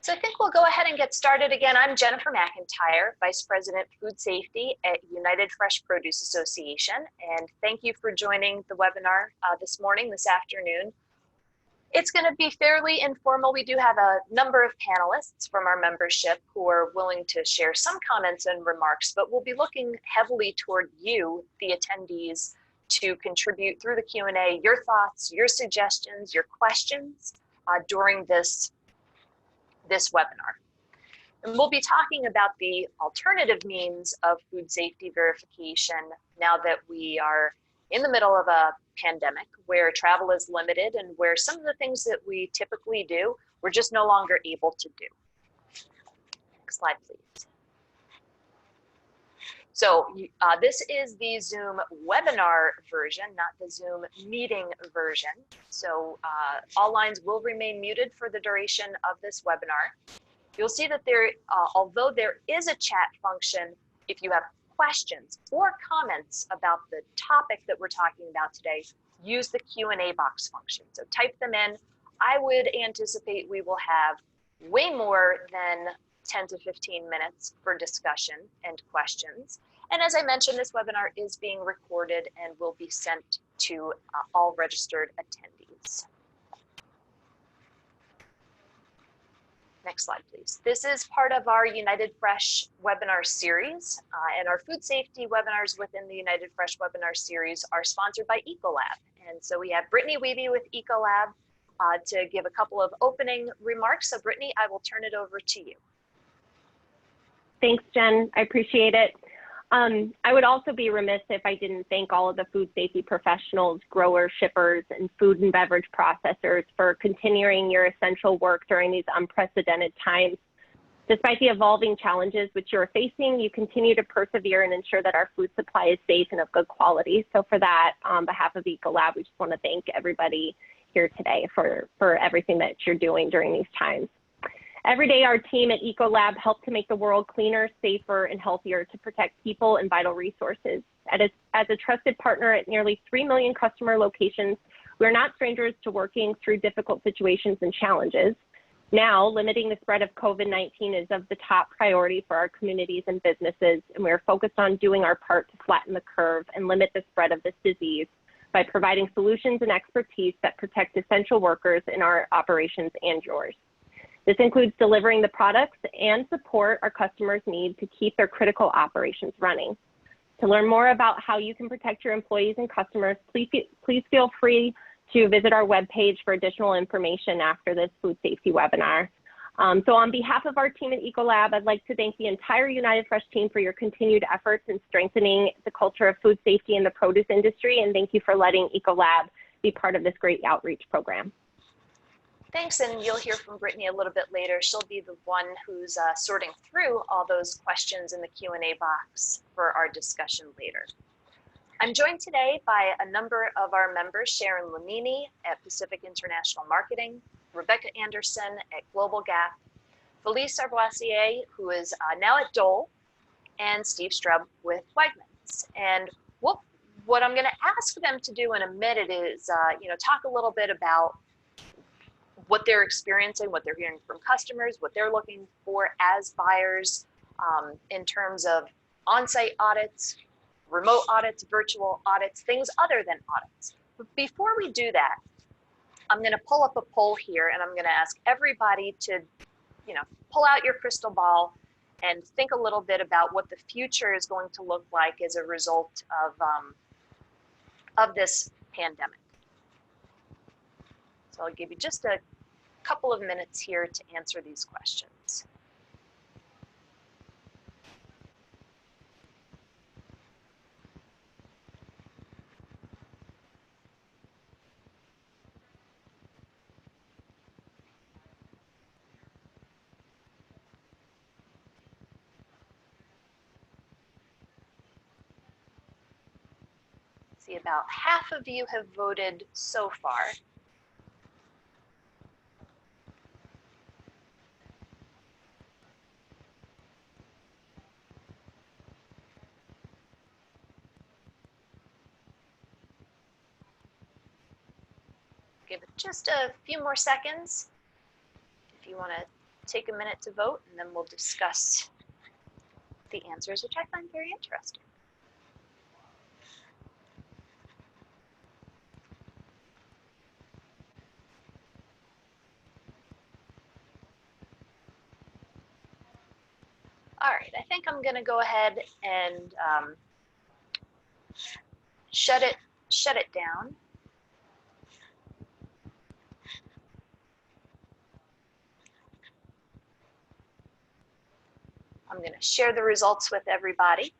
So I think we'll go ahead and get started again. I'm Jennifer McEntire, Vice President Food Safety at United Fresh Produce Association, and thank you for joining the webinar this afternoon. It's going to be fairly informal. We do have a number of panelists from our membership who are willing to share some comments and remarks, but we'll be looking heavily toward you, the attendees, to contribute through the Q&A your thoughts, your suggestions, your questions during this webinar. And we'll be talking about the alternative means of food safety verification now that we are in the middle of a pandemic where travel is limited and where some of the things that we typically do, we're just no longer able to do. Next slide, please. So this is the Zoom webinar version, not the Zoom meeting version. So all lines will remain muted for the duration of this webinar. You'll see that although there is a chat function, if you have questions or comments about the topic that we're talking about today, use the Q&A box function. So type them in. I would anticipate we will have way more than 10 to 15 minutes for discussion and questions. And as I mentioned, this webinar is being recorded and will be sent to all registered attendees. Next slide, please. This is part of our United Fresh webinar series, and our food safety webinars within the United Fresh webinar series are sponsored by Ecolab. And so we have Brittany Wiebe with Ecolab to give a couple of opening remarks. So Brittany, I will turn it over to you. Thanks, Jen. I appreciate it. I would also be remiss if I didn't thank all of the food safety professionals, growers, shippers, and food and beverage processors for continuing your essential work during these unprecedented times. Despite the evolving challenges which you're facing, you continue to persevere and ensure that our food supply is safe and of good quality. So for that, on behalf of Ecolab, we just want to thank everybody here today for everything that you're doing during these times. Every day, our team at Ecolab helps to make the world cleaner, safer, and healthier to protect people and vital resources. As a trusted partner at nearly 3 million customer locations, we're not strangers to working through difficult situations and challenges. Now, limiting the spread of COVID-19 is of the top priority for our communities and businesses, and we're focused on doing our part to flatten the curve and limit the spread of this disease by providing solutions and expertise that protect essential workers in our operations and yours. This includes delivering the products and support our customers need to keep their critical operations running. To learn more about how you can protect your employees and customers, please feel free to visit our webpage for additional information after this food safety webinar. So on behalf of our team at Ecolab, I'd like to thank the entire United Fresh team for your continued efforts in strengthening the culture of food safety in the produce industry, and thank you for letting Ecolab be part of this great outreach program. Thanks, and you'll hear from Brittany a little bit later. She'll be the one who's sorting through all those questions in the Q&A box for our discussion later. I'm joined today by a number of our members, Sharan Lanini at Pacific International Marketing, Rebecca Anderson at GLOBAL.Ga.P, Felice Arboisiere, who is now at Dole, and Steve Strub with Wegmans. And what I'm going to ask them to do in a minute is talk a little bit about what they're experiencing, what they're hearing from customers, what they're looking for as buyers in terms of on-site audits, remote audits, virtual audits, things other than audits. But before we do that, I'm going to pull up a poll here, and I'm going to ask everybody to, pull out your crystal ball and think a little bit about what the future is going to look like as a result of this pandemic. So I'll give you just a couple of minutes here to answer these questions. See, about half of you have voted so far. Give it just a few more seconds if you want to take a minute to vote, and then we'll discuss the answers, which I find very interesting. All right, I think I'm going to go ahead and shut it down. I'm going to share the results with everybody.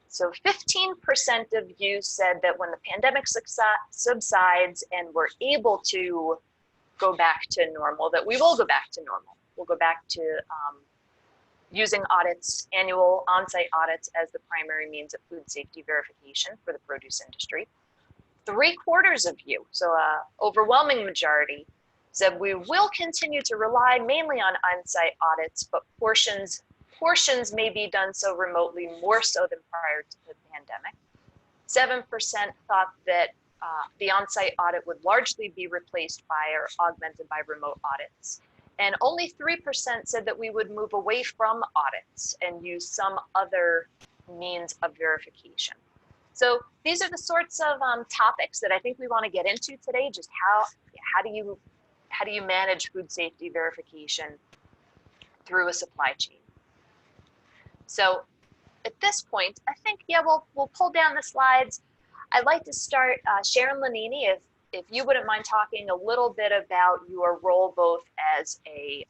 So 15% of you said that when the pandemic subsides and we're able to go back to normal, that we will go back to normal. We'll go back to using audits, annual on-site audits as the primary means of food safety verification for the produce industry. 3/4 of you, so an overwhelming majority, said we will continue to rely mainly on on-site audits, but portions may be done so remotely more so than prior to the pandemic. 7% thought that the on-site audit would largely be replaced by or augmented by remote audits. And only 3% said that we would move away from audits and use some other means of verification. So these are the sorts of topics that I think we want to get into today. Just how do you manage food safety verification through a supply chain? So at this point, I think, yeah, we'll pull down the slides. I'd like to start, Sharan Lanini, if you wouldn't mind talking a little bit about your role both as a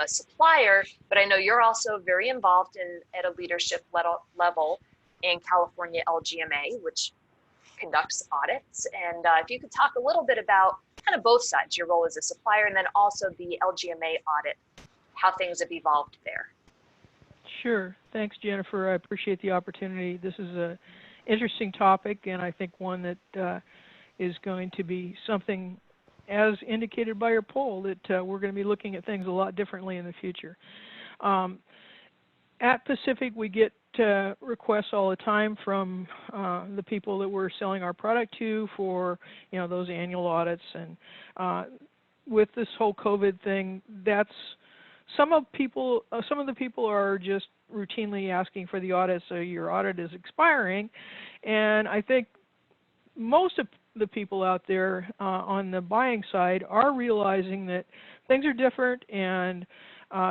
supplier, but I know you're also very involved at a leadership level in California LGMA, which conducts audits. And if you could talk a little bit about kind of both sides, your role as a supplier and then also the LGMA audit, how things have evolved there. Sure. Thanks, Jennifer. I appreciate the opportunity. This is an interesting topic, and I think one that is going to be something, as indicated by your poll, that we're going to be looking at things a lot differently in the future. At Pacific, we get requests all the time from the people that we're selling our product to for, those annual audits. And with this whole COVID thing, that's some of the people are just routinely asking for the audit, so your audit is expiring. And I think most of the people out there on the buying side are realizing that things are different, and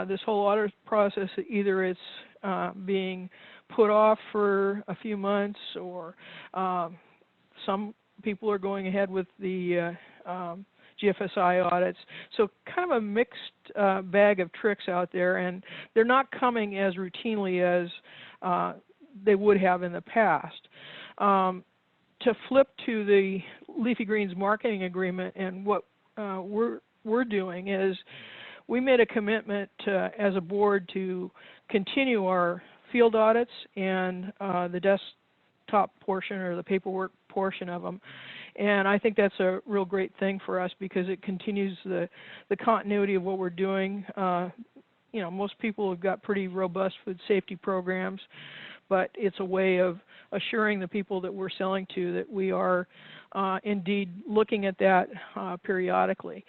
this whole audit process, either it's being put off for a few months, or some people are going ahead with the GFSI audits. So kind of a mixed bag of tricks out there, and they're not coming as routinely as they would have in the past. To flip to the Leafy Greens marketing agreement, and what we're doing is we made a commitment as a board to continue our field audits and the desktop portion or the paperwork portion of them. And I think that's a real great thing for us because it continues the continuity of what we're doing. Most people have got pretty robust food safety programs, but it's a way of assuring the people that we're selling to that we are indeed looking at that periodically.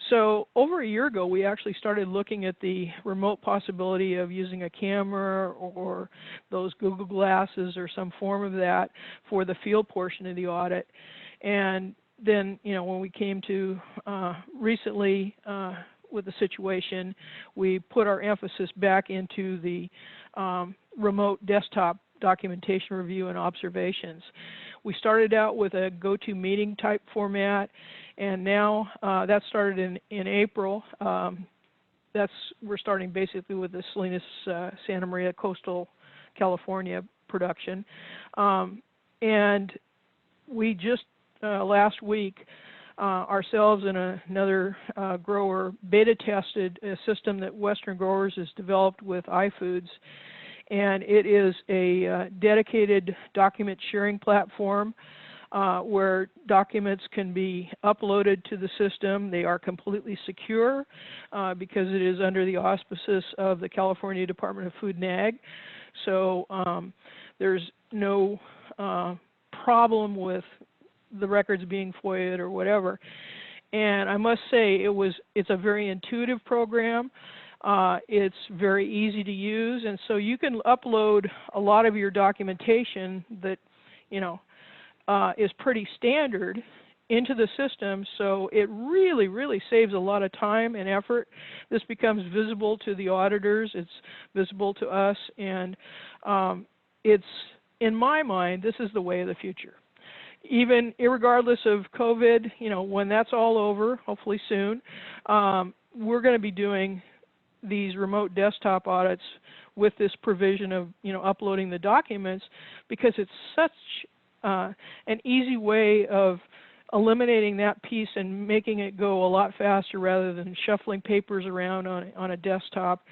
So over a year ago, we actually started looking at the remote possibility of using a camera or those Google Glasses or some form of that for the field portion of the audit. And then, when we came to recently with the situation, we put our emphasis back into the remote desktop documentation review and observations. We started out with a go-to meeting type format, and now that started in April. We're starting basically with the Salinas Santa Maria coastal California production. And we just last week, ourselves and another grower beta tested a system that Western Growers has developed with iFoods, and it is a dedicated document sharing platform where documents can be uploaded to the system. They are completely secure because it is under the auspices of the California Department of Food and Ag. So there's no problem with the records being FOIA'd or whatever. And I must say it's a very intuitive program. It's very easy to use, and so you can upload a lot of your documentation that, you know, is pretty standard into the system, so it really, really saves a lot of time and effort. This becomes visible to the auditors, it's visible to us, and it's, in my mind, this is the way of the future. Even irregardless of COVID, you know, when that's all over, hopefully soon, we're going to be doing these remote desktop audits with this provision of, you know, uploading the documents, because it's such an easy way of eliminating that piece and making it go a lot faster rather than shuffling papers around on a desktop.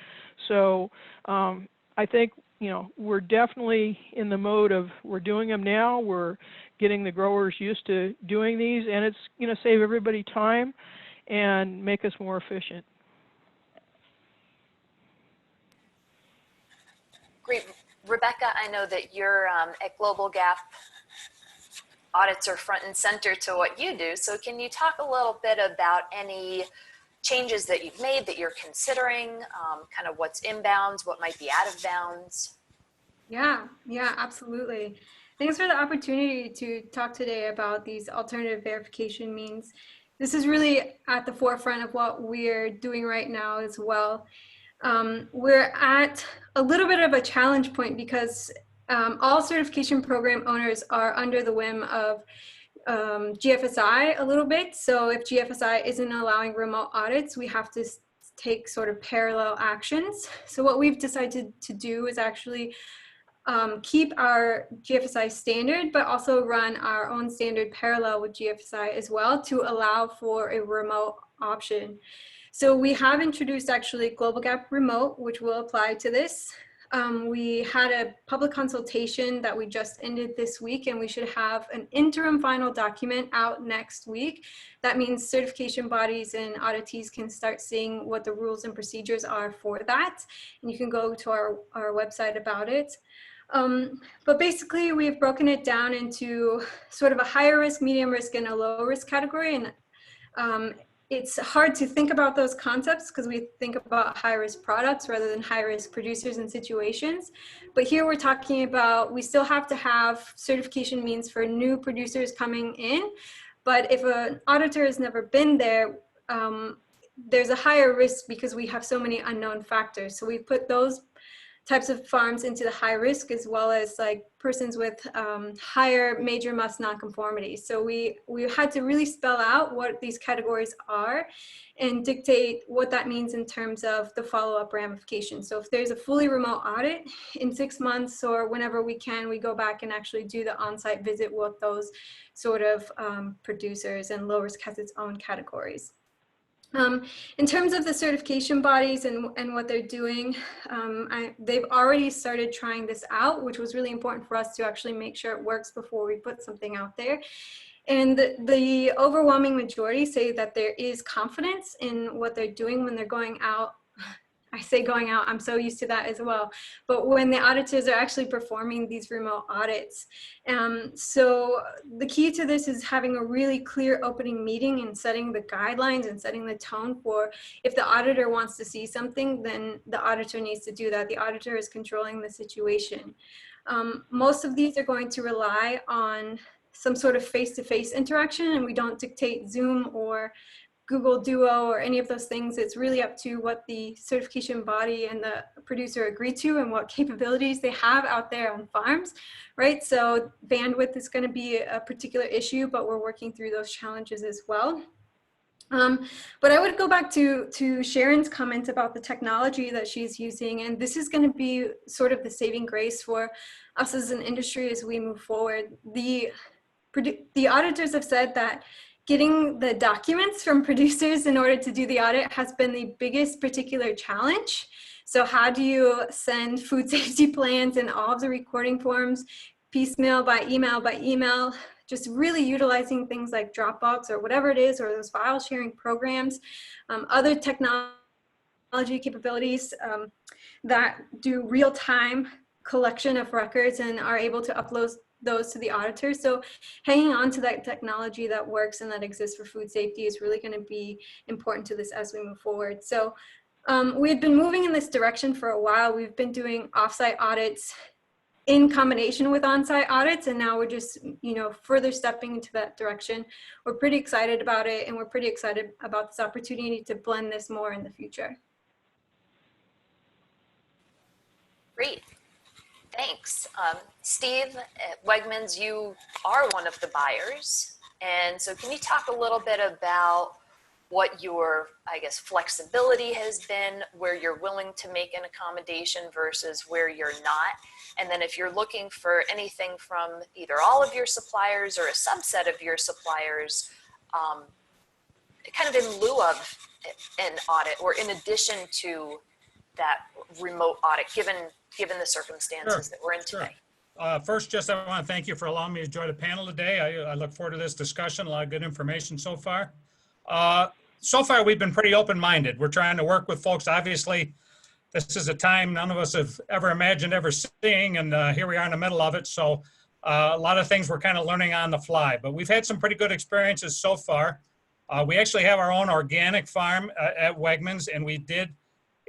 So I think, you know, we're definitely in the mode of we're doing them now. We're getting the growers used to doing these, and it's going to save everybody time and make us more efficient. Great. Rebecca, I know that you're at GLOBAL.Ga.P. Audits are front and center to what you do. So can you talk a little bit about any changes that you've made that you're considering, kind of what's inbounds, what might be out of bounds? Yeah, absolutely. Thanks for the opportunity to talk today about these alternative verification means. This is really at the forefront of what we're doing right now as well. We're at a little bit of a challenge point because all certification program owners are under the whim of GFSI a little bit. So if GFSI isn't allowing remote audits, we have to take sort of parallel actions. So what we've decided to do is actually keep our GFSI standard, but also run our own standard parallel with GFSI as well to allow for a remote option. So we have introduced actually GLOBAL.Ga.P remote, which will apply to this. We had a public consultation that we just ended this week, and we should have an interim final document out next week. That means certification bodies and auditees can start seeing what the rules and procedures are for that. And you can go to our website about it. But basically, we've broken it down into sort of a higher risk, medium risk, and a low risk category. And it's hard to think about those concepts because we think about high risk products rather than high risk producers and situations. But here we're talking about, we still have to have certification means for new producers coming in. But if an auditor has never been there, there's a higher risk because we have so many unknown factors. So we put those types of farms into the high risk, as well as like persons with higher major must nonconformities. So we had to really spell out what these categories are and dictate what that means in terms of the follow-up ramifications. So if there's a fully remote audit in 6 months or whenever we can, we go back and actually do the on-site visit with those sort of producers, and low risk has its own categories. In terms of the certification bodies and what they're doing, they've already started trying this out, which was really important for us to actually make sure it works before we put something out there. And the overwhelming majority say that there is confidence in what they're doing when they're going out. I say going out, I'm so used to that as well. But when the auditors are actually performing these remote audits. So the key to this is having a really clear opening meeting and setting the guidelines and setting the tone for, if the auditor wants to see something, then the auditor needs to do that. The auditor is controlling the situation. Most of these are going to rely on some sort of face-to-face interaction, and we don't dictate Zoom or Google Duo or any of those things. It's really up to what the certification body and the producer agree to and what capabilities they have out there on farms, right? So bandwidth is going to be a particular issue, but we're working through those challenges as well. But I would go back to Sharon's comment about the technology that she's using, and this is going to be sort of the saving grace for us as an industry as we move forward. The auditors have said that getting the documents from producers in order to do the audit has been the biggest particular challenge. So how do you send food safety plans and all of the recording forms piecemeal by email, just really utilizing things like Dropbox or whatever it is, or those file sharing programs, other technology capabilities that do real-time collection of records and are able to upload those to the auditors. So hanging on to that technology that works and that exists for food safety is really going to be important to this as we move forward. So we've been moving in this direction for a while. We've been doing offsite audits in combination with on-site audits, and now we're just, further stepping into that direction. We're pretty excited about it, and we're pretty excited about this opportunity to blend this more in the future. Great. Thanks. Steve, at Wegmans, you are one of the buyers. And so can you talk a little bit about what your, I guess, flexibility has been, where you're willing to make an accommodation versus where you're not? And then if you're looking for anything from either all of your suppliers or a subset of your suppliers, kind of in lieu of an audit or in addition to that remote audit, given the circumstances that we're in today. First, I want to thank you for allowing me to join the panel today. I look forward to this discussion. A lot of good information so far. So far, we've been pretty open-minded. We're trying to work with folks. Obviously, this is a time none of us have ever imagined ever seeing, and here we are in the middle of it. So a lot of things we're kind of learning on the fly, but we've had some pretty good experiences so far. We actually have our own organic farm at Wegmans, and we did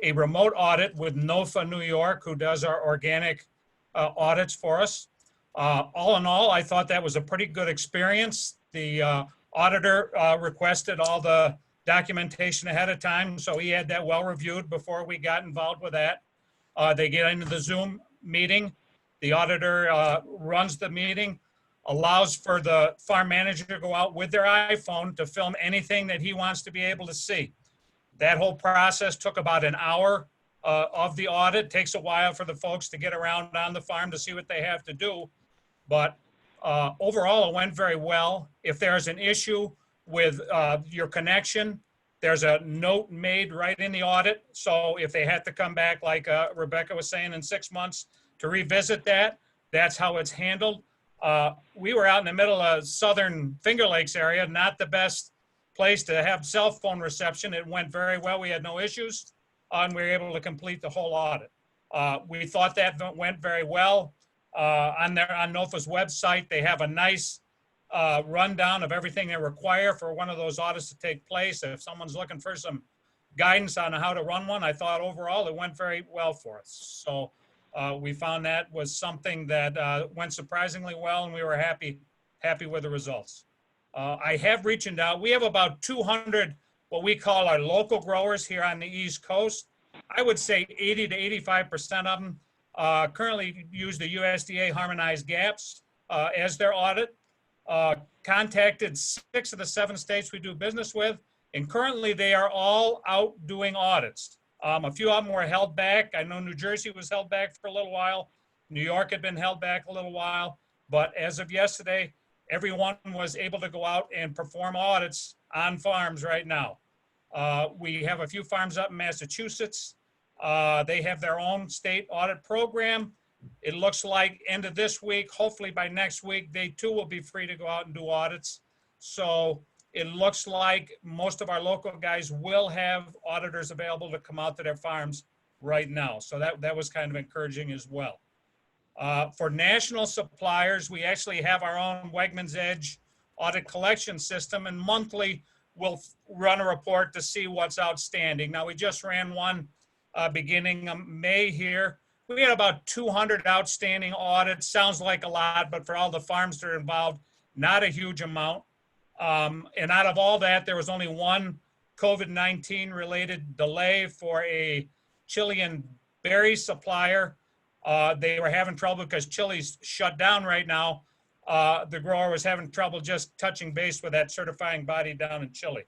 a remote audit with NOFA New York, who does our organic audits for us. All in all, I thought that was a pretty good experience. The auditor requested all the documentation ahead of time, so he had that well reviewed before we got involved with that. They get into the Zoom meeting. The auditor runs the meeting, allows for the farm manager to go out with their iPhone to film anything that he wants to be able to see. That whole process took about an hour of the audit. Takes a while for the folks to get around on the farm to see what they have to do. But overall, it went very well. If there's an issue with your connection, there's a note made right in the audit. So if they had to come back, like Rebecca was saying, in 6 months to revisit that, that's how it's handled. We were out in the middle of southern Finger Lakes area, not the best place to have cell phone reception. It went very well. We had no issues, and we were able to complete the whole audit. We thought that went very well. On NOFA's website, they have a nice rundown of everything they require for one of those audits to take place. If someone's looking for some guidance on how to run one, I thought overall it went very well for us. So we found that was something that went surprisingly well, and we were happy with the results. I have reached out. We have about 200 what we call our local growers here on the East Coast. I would say 80 to 85% of them currently use the USDA harmonized GAPs as their audit. Contacted 6 of the 7 states we do business with, and currently they are all out doing audits. A few of them were held back. I know New Jersey was held back for a little while. New York had been held back a little while, but as of yesterday, everyone was able to go out and perform audits on farms right now. We have a few farms up in Massachusetts. They have their own state audit program. It looks like end of this week, hopefully by next week, they too will be free to go out and do audits. So it looks like most of our local guys will have auditors available to come out to their farms right now. So that was kind of encouraging as well. For national suppliers, we actually have our own Wegmans Edge audit collection system, and monthly we'll run a report to see what's outstanding. Now, we just ran one beginning of May here. We had about 200 outstanding audits. Sounds like a lot, but for all the farms that are involved, not a huge amount. And out of all that, there was only one COVID-19 related delay for a Chilean berry supplier. They were having trouble because Chile's shut down right now. The grower was having trouble just touching base with that certifying body down in Chile.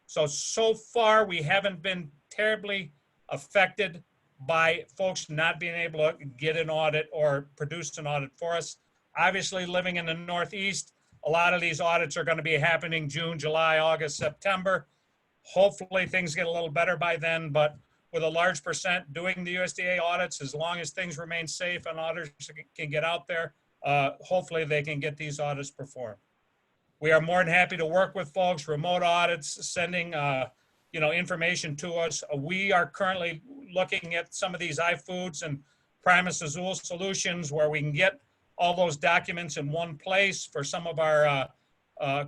So far, we haven't been terribly affected by folks not being able to get an audit or produce an audit for us. Obviously, living in the Northeast, a lot of these audits are going to be happening June, July, August, September. Hopefully, things get a little better by then, but with a large percent doing the USDA audits, as long as things remain safe and auditors can get out there, hopefully they can get these audits performed. We are more than happy to work with folks, remote audits, sending information to us. We are currently looking at some of these iFoods and Primus Azul solutions where we can get all those documents in one place for some of our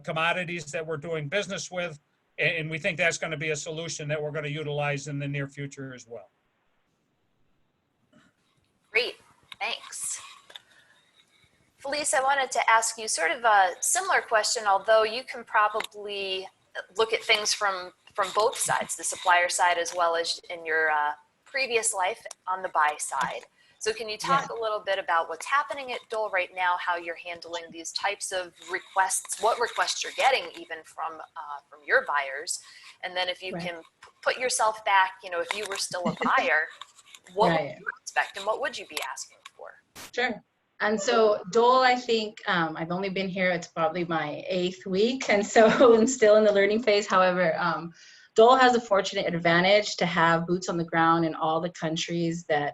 commodities that we're doing business with. And we think that's going to be a solution that we're going to utilize in the near future as well. Great, thanks. Felice, I wanted to ask you sort of a similar question, although you can probably look at things from both sides, the supplier side as well as in your previous life on the buy side. So can you talk a little bit about what's happening at Dole right now, how you're handling these types of requests, what requests you're getting even from your buyers, and then if you can put yourself back, you know, if you were still a buyer, what would you expect and what would you be asking for? Sure. And so Dole, I think I've only been here, it's probably my 8th week. And so I'm still in the learning phase. However, Dole has a fortunate advantage to have boots on the ground in all the countries that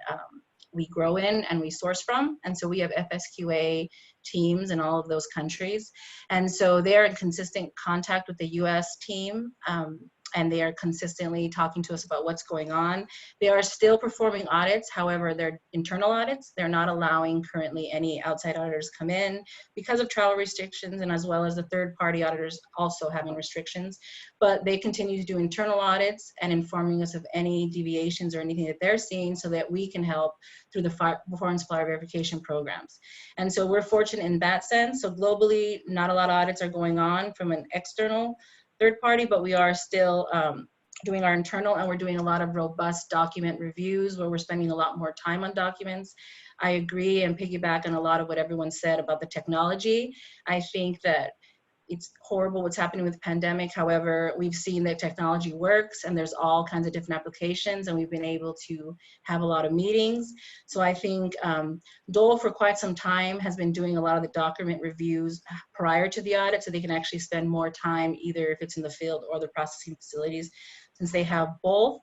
we grow in and we source from. And so we have FSQA teams in all of those countries. And so they're in consistent contact with the US team. And they are consistently talking to us about what's going on. They are still performing audits. However, they're internal audits. They're not allowing currently any outside auditors come in because of travel restrictions, and as well as the third-party auditors also having restrictions. But they continue to do internal audits and informing us of any deviations or anything that they're seeing so that we can help through the performance supplier verification programs. And so we're fortunate in that sense. So globally, not a lot of audits are going on from an external third party, but we are still doing our internal, and we're doing a lot of robust document reviews where we're spending a lot more time on documents. I agree and piggyback on a lot of what everyone said about the technology. I think that it's horrible what's happening with the pandemic. However, we've seen that technology works and there's all kinds of different applications, and we've been able to have a lot of meetings. So I think Dole for quite some time has been doing a lot of the document reviews prior to the audit, so they can actually spend more time either if it's in the field or the processing facilities, since they have both.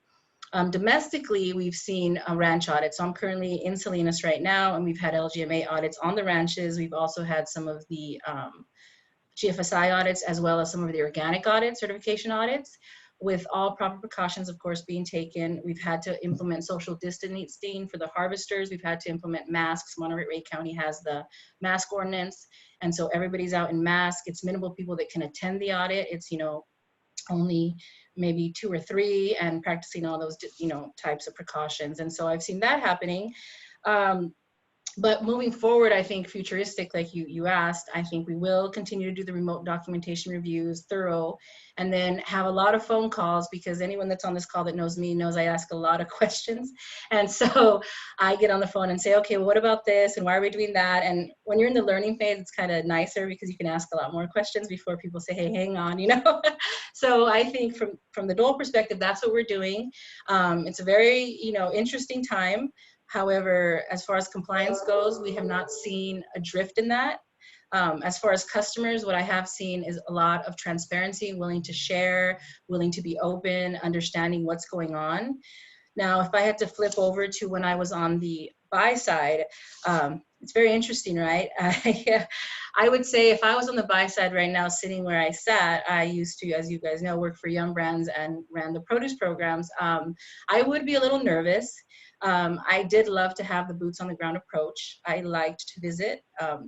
Domestically, we've seen a ranch audit. So I'm currently in Salinas right now, and we've had LGMA audits on the ranches. We've also had some of the GFSI audits, as well as some of the organic audits, certification audits, with all proper precautions, of course, being taken. We've had to implement social distancing for the harvesters. We've had to implement masks. Monterey County has the mask ordinance. And so everybody's out in mask. It's minimal people that can attend the audit. It's, you know, only maybe 2 or 3, and practicing all those, you know, types of precautions. And so I've seen that happening. But moving forward, I think futuristic, like you asked, I think we will continue to do the remote documentation reviews, thorough, and then have a lot of phone calls, because anyone that's on this call that knows me knows I ask a lot of questions. And so I get on the phone and say, okay, well, what about this? And why are we doing that? And when you're in the learning phase, it's kind of nicer because you can ask a lot more questions before people say, hey, hang on, you know? So I think from the Dole perspective, that's what we're doing. It's a very, you know, interesting time. However, as far as compliance goes, we have not seen a drift in that. As far as customers, what I have seen is a lot of transparency, willing to share, willing to be open, understanding what's going on. Now, if I had to flip over to when I was on the buy side, it's very interesting, right? I would say if I was on the buy side right now, sitting where I sat, I used to, as you guys know, work for Yum Brands and ran the produce programs. I would be a little nervous. I did love to have the boots on the ground approach. I liked to visit.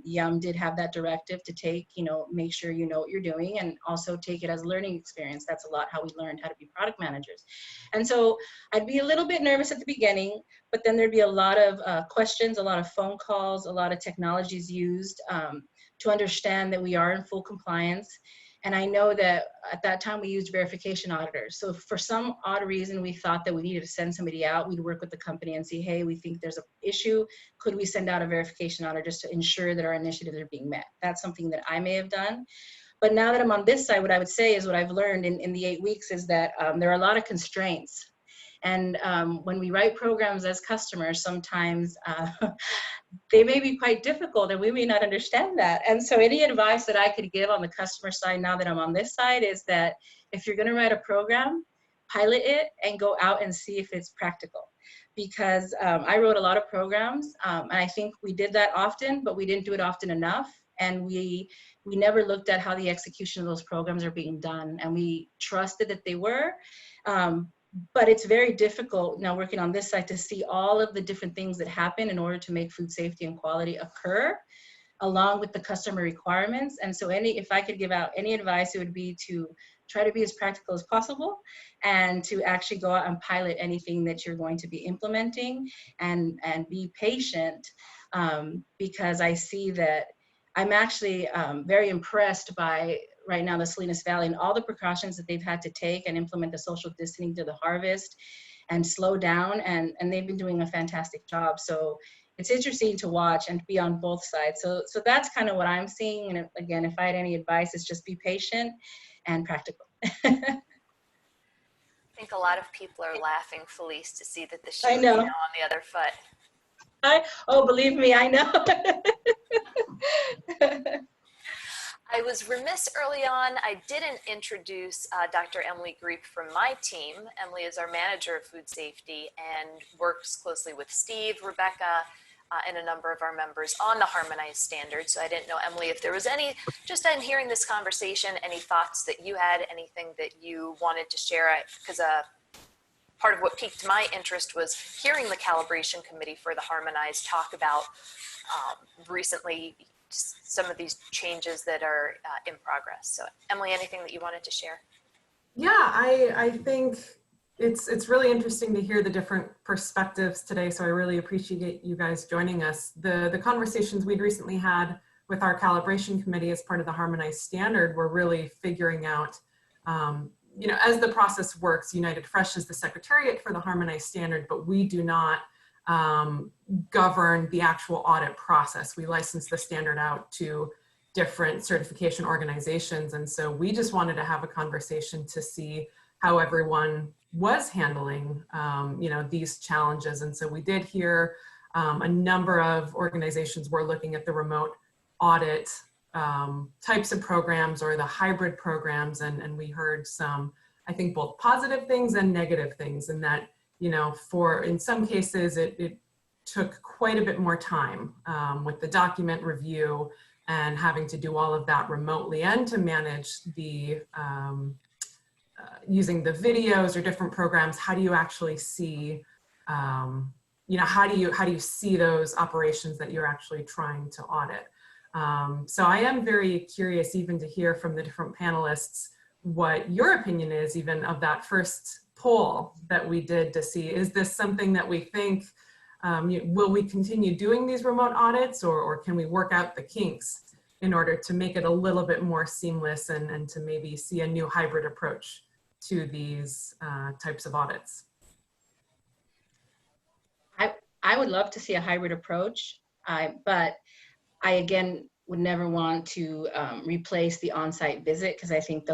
Yum did have that directive to take, you know, make sure you know what you're doing, and also take it as a learning experience. That's a lot how we learned how to be product managers. And so I'd be a little bit nervous at the beginning, but then there'd be a lot of questions, a lot of phone calls, a lot of technologies used to understand that we are in full compliance. And I know that at that time we used verification auditors. So if for some odd reason we thought that we needed to send somebody out, we'd work with the company and say, hey, we think there's an issue. Could we send out a verification auditor just to ensure that our initiatives are being met? That's something that I may have done. But now that I'm on this side, what I would say is what I've learned in the 8 weeks is that there are a lot of constraints. And when we write programs as customers, sometimes they may be quite difficult and we may not understand that. And so any advice that I could give on the customer side now that I'm on this side is that if you're gonna write a program, pilot it and go out and see if it's practical. Because I wrote a lot of programs and I think we did that often, but we didn't do it often enough. And we never looked at how the execution of those programs are being done. And we trusted that they were. But it's very difficult now working on this side to see all of the different things that happen in order to make food safety and quality occur. along with the customer requirements. And so if I could give out any advice, it would be to try to be as practical as possible and to actually go out and pilot anything that you're going to be implementing, and be patient, because I see that I'm actually very impressed by right now the Salinas Valley and all the precautions that they've had to take and implement the social distancing to the harvest and slow down, and they've been doing a fantastic job. So it's interesting to watch and be on both sides. So that's kind of what I'm seeing. And again, if I had any advice, it's just be patient and practical. I think a lot of people are laughing, Felice, to see that the shoe I is know. now on the other foot. Oh, believe me, I know. I was remiss early on. I didn't introduce Dr. Emily Greep from my team. Emily is our manager of food safety and works closely with Steve, Rebecca, and a number of our members on the harmonized standard. So I didn't know, Emily, if there was any, just in hearing this conversation, any thoughts that you had, anything that you wanted to share, because part of what piqued my interest was hearing the calibration committee for the harmonized talk about recently some of these changes that are in progress. So Emily, anything that you wanted to share? Yeah, I think it's really interesting to hear the different perspectives today. So I really appreciate you guys joining us. The conversations we'd recently had with our calibration committee as part of the harmonized standard were really figuring out, you know, as the process works, United Fresh is the secretariat for the harmonized standard, but we do not govern the actual audit process. We license the standard out to different certification organizations. And so we just wanted to have a conversation to see how everyone was handling, you know, these challenges. And so we did hear a number of organizations were looking at the remote audit types of programs or the hybrid programs. And we heard some, I think, both positive things and negative things, in that, you know, in some cases, it took quite a bit more time with the document review and having to do all of that remotely, and to manage the using the videos or different programs. How do you actually see, you know, how do you see those operations that you're actually trying to audit? So I am very curious even to hear from the different panelists what your opinion is, even of that first poll that we did, to see, is this something that we think, will we continue doing these remote audits, or can we work out the kinks in order to make it a little bit more seamless and to maybe see a new hybrid approach to these types of audits? I would love to see a hybrid approach, but I again would never want to replace the on-site visit, because I think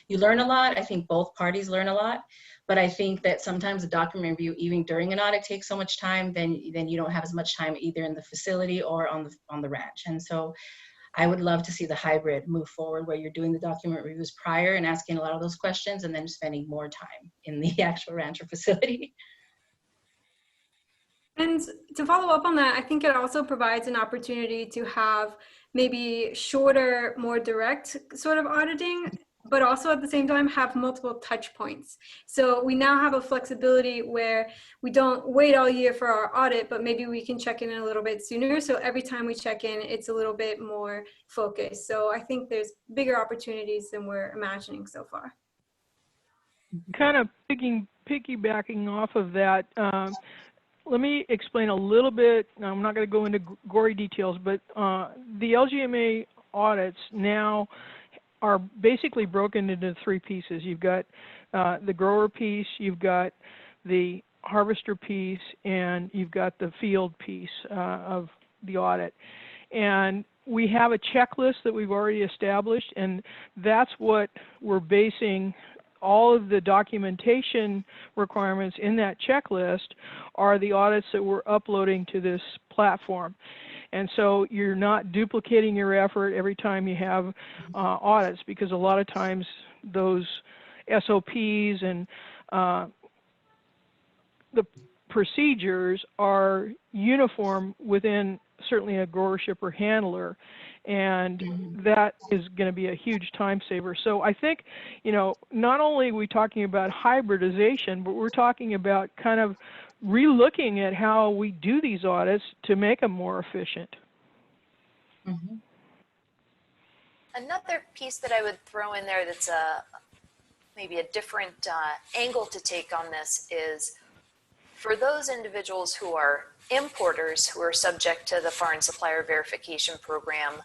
you learn a lot. I think both parties learn a lot, but I think that sometimes the document review, even during an audit, takes so much time, then you don't have as much time either in the facility or on the ranch. And so I would love to see the hybrid move forward, where you're doing the document reviews prior and asking a lot of those questions, and then spending more time in the actual ranch or facility. And to follow up on that, I think it also provides an opportunity to have maybe shorter, more direct sort of auditing, but also at the same time have multiple touch points. So we now have a flexibility where we don't wait all year for our audit, but maybe we can check in a little bit sooner. So every time we check in, it's a little bit more focused. So I think there's bigger opportunities than we're imagining so far. Kind of piggybacking off of that, let me explain a little bit. I'm not going to go into gory details, but the LGMA audits now are basically broken into three pieces. You've got the grower piece, you've got the harvester piece, and you've got the field piece of the audit. And we have a checklist that we've already established, and that's what we're basing all of the documentation requirements in that checklist are the audits that we're uploading to this platform. And so you're not duplicating your effort every time you have audits, because a lot of times those SOPs and the procedures are uniform within certainly a grower, shipper, handler, and that is going to be a huge time saver. So I think, you know, not only are we talking about hybridization, but we're talking about kind of relooking at how we do these audits to make them more efficient. Mhm. Another piece that I would throw in there that's maybe a different angle to take on this is for those individuals who are importers who are subject to the Foreign Supplier Verification Program.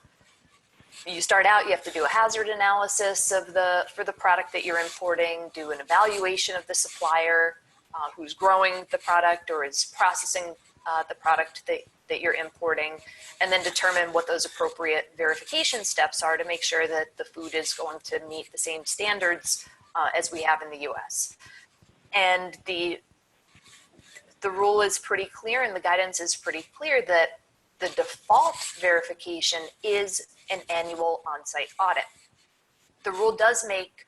You start out, you have to do a hazard analysis for the product that you're importing, do an evaluation of the supplier who's growing the product or is processing the product that you're importing, and then determine what those appropriate verification steps are to make sure that the food is going to meet the same standards as we have in the US. And the rule is pretty clear and the guidance is pretty clear that the default verification is an annual on-site audit. The rule does make,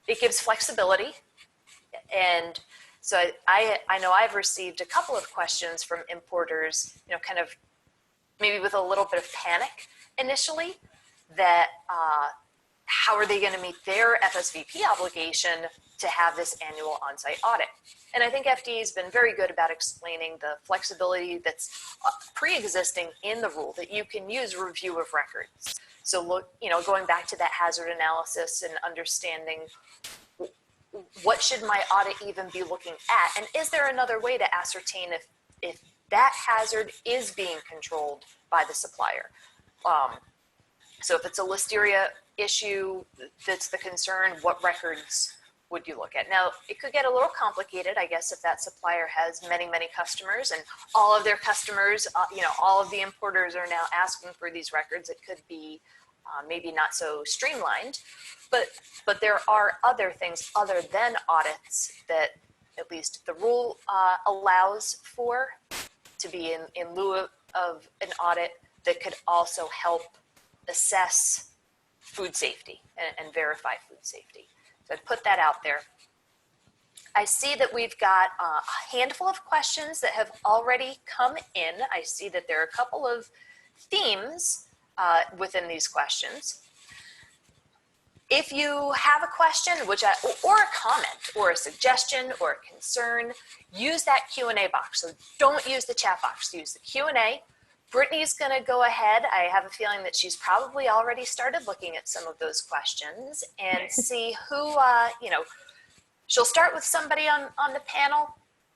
it gives flexibility. And so I know I've received a couple of questions from importers, kind of maybe with a little bit of panic initially, that how are they going to meet their FSVP obligation to have this annual on-site audit? And I think FDA has been very good about explaining the flexibility that's pre-existing in the rule, that you can use review of records. So look, going back to that hazard analysis and understanding what should my audit even be looking at, and is there another way to ascertain if that hazard is being controlled by the supplier? So if it's a listeria issue that's the concern, what records would you look at? Now, it could get a little complicated, I guess, if that supplier has many, many customers and all of their customers, all of the importers are now asking for these records. It could be maybe not so streamlined, but there are other things other than audits that at least the rule allows for to be in lieu of an audit that could also help assess food safety and verify food safety. So I'd put that out there. I see that we've got a handful of questions that have already come in. I see that there are a couple of themes within these questions. If you have a question, or a comment, or a suggestion, or a concern, use that Q&A box. So don't use the chat box, use the Q&A. Brittany's gonna go ahead. I have a feeling that she's probably already started looking at some of those questions and see who, she'll start with somebody on the panel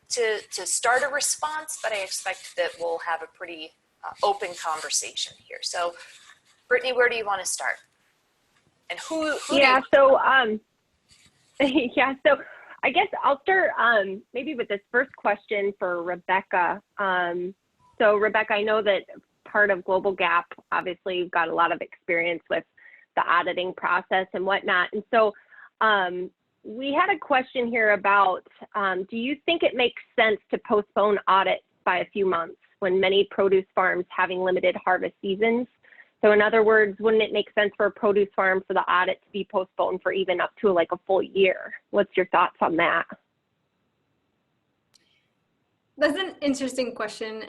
to start a response, but I expect that we'll have a pretty open conversation here. So Brittany, where do you want to start? And who yeah, so yeah, so I guess I'll start maybe with this first question for Rebecca. So Rebecca, I know that part of GLOBAL.Ga.P, obviously you've got a lot of experience with the auditing process and whatnot. And so we had a question here about, do you think it makes sense to postpone audits by a few months when many produce farms having limited harvest seasons? So in other words, wouldn't it make sense for a produce farm for the audit to be postponed for even up to like a full year? What's your thoughts on that? That's an interesting question.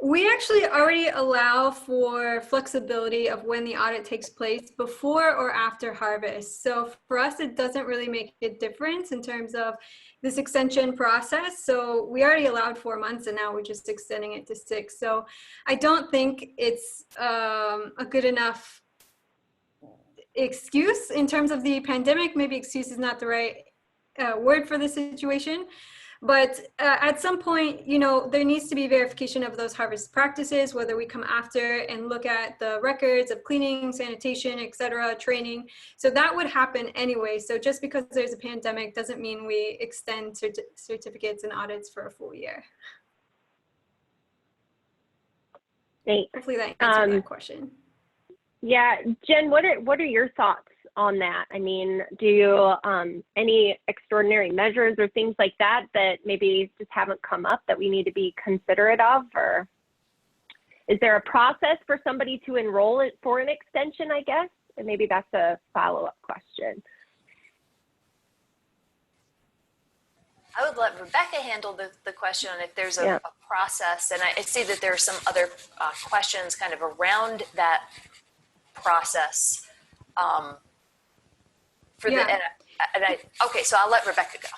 We actually already allow for flexibility of when the audit takes place before or after harvest. So for us, it doesn't really make a difference in terms of this extension process. So we already allowed 4 months and now we're just extending it to 6. So I don't think it's a good enough excuse in terms of the pandemic. Maybe excuse is not the right word for the situation. But at some point, there needs to be verification of those harvest practices, whether we come after and look at the records of cleaning, sanitation, et cetera, training. So that would happen anyway. So just because there's a pandemic doesn't mean we extend certificates and audits for a full year. Thanks. Hopefully that answered that question. Yeah, Jen, what are your thoughts on that? I mean, do you any extraordinary measures or things like that that maybe just haven't come up that we need to be considerate of, or is there a process for somebody to enroll it for an extension, I guess? And maybe that's a follow-up question. I would let Rebecca handle the question on if there's a process, and I see that there are some other questions kind of around that process. Okay, so I'll let Rebecca go.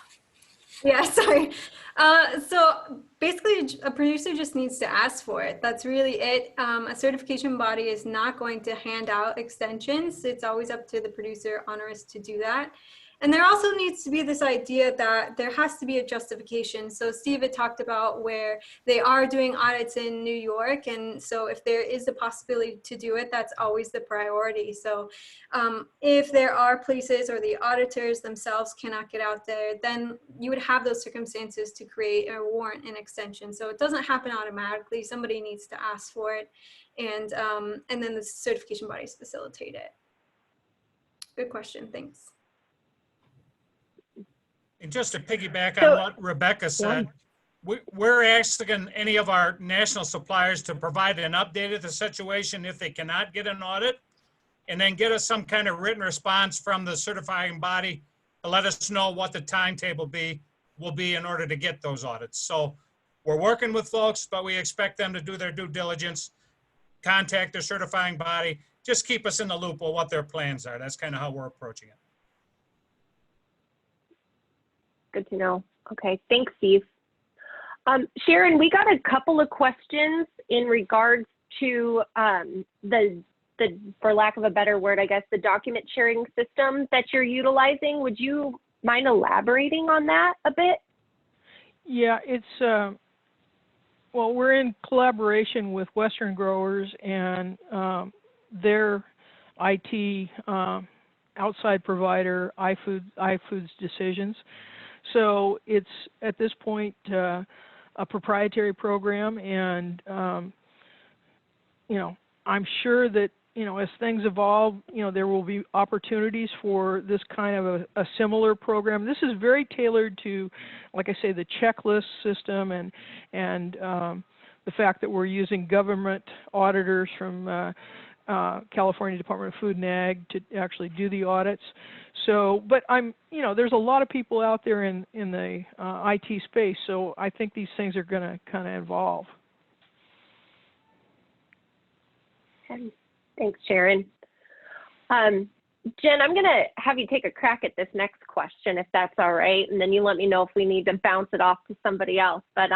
Yeah, sorry. So basically, a producer just needs to ask for it. That's really it. A certification body is not going to hand out extensions. It's always up to the producer owners to do that. And there also needs to be this idea that there has to be a justification. So Steve had talked about where they are doing audits in New York. And so if there is a possibility to do it, that's always the priority. So if there are places or the auditors themselves cannot get out there, then you would have those circumstances to create or warrant an extension. So it doesn't happen automatically. Somebody needs to ask for it. And then the certification bodies facilitate it. Good question, thanks. And just to piggyback on what Rebecca said, Yeah. we're asking any of our national suppliers to provide an update of the situation if they cannot get an audit, and then get us some kind of written response from the certifying body to let us know what the timetable will be in order to get those audits. So we're working with folks, but we expect them to do their due diligence, contact their certifying body, just keep us in the loop of what their plans are. That's kind of how we're approaching it. Good to know. Okay, thanks, Steve. Sharon, we got a couple of questions in regards to the, for lack of a better word, I guess, the document sharing system that you're utilizing. Would you mind elaborating on that a bit? Yeah, it's, well, we're in collaboration with Western Growers and their IT outside provider, iFood's Decisions. So it's, at this point, a proprietary program, and, you know, I'm sure that, you know, as things evolve, you know, there will be opportunities for this kind of a similar program. This is very tailored to, like I say, the checklist system and the fact that we're using government auditors from California Department of Food and Ag to actually do the audits. So, but you know, there's a lot of people out there in the IT space, so I think these things are going to kind of evolve. Okay. Thanks, Sharon. Jen, I'm going to have you take a crack at this next question, if that's all right, and then you let me know if we need to bounce it off to somebody else. But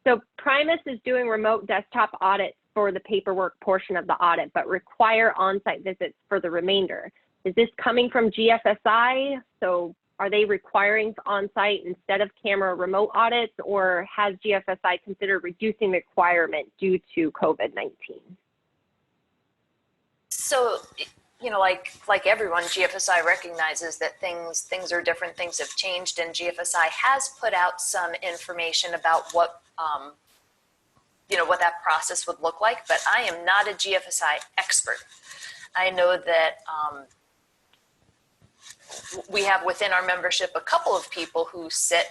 so Primus is doing remote desktop audits for the paperwork portion of the audit, but require on-site visits for the remainder. Is this coming from GFSI? So are they requiring on-site instead of camera remote audits, or has GFSI considered reducing the requirement due to COVID-19? So, you know, like everyone, GFSI recognizes that things are different, things have changed, and GFSI has put out some information about what, you know, what that process would look like, but I am not a GFSI expert. I know that we have within our membership a couple of people who sit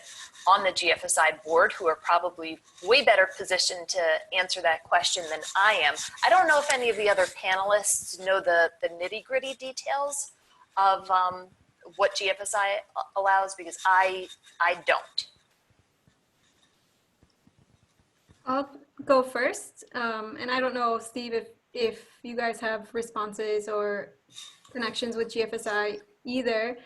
on the GFSI board who are probably way better positioned to answer that question than I am. I don't know if any of the other panelists know the nitty-gritty details of what GFSI allows, because I don't. I'll go first, and I don't know, Steve, if you guys have responses or connections with GFSI either,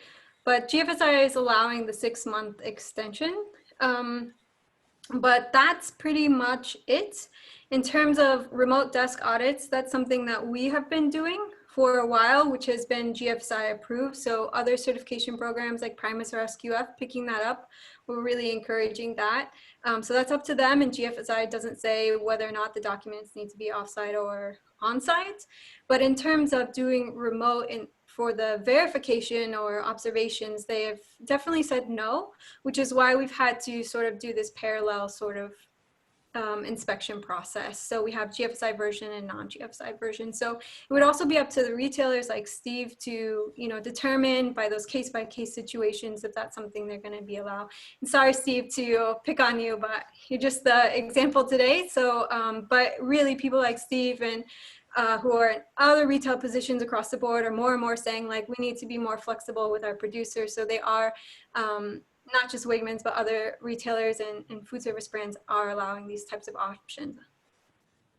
but GFSI is allowing the 6-month extension, but that's pretty much it. In terms of remote desk audits, that's something that we have been doing for a while, which has been GFSI approved. So other certification programs like Primus or FSQA picking that up, we're really encouraging that. So that's up to them, and GFSI doesn't say whether or not the documents need to be offsite or onsite. But in terms of doing remote and for the verification or observations, they have definitely said no, which is why we've had to sort of do this parallel sort of inspection process. So we have GFSI version and non-GFSI version. So it would also be up to the retailers like Steve to, you know, determine by those case-by-case situations if that's something they're going to be allowed. And sorry, Steve, to pick on you, but you're just the example today. So, but really people like Steve and who are in other retail positions across the board are more and more saying, like, we need to be more flexible with our producers. So they are, not just Wegmans, but other retailers and food service brands are allowing these types of options.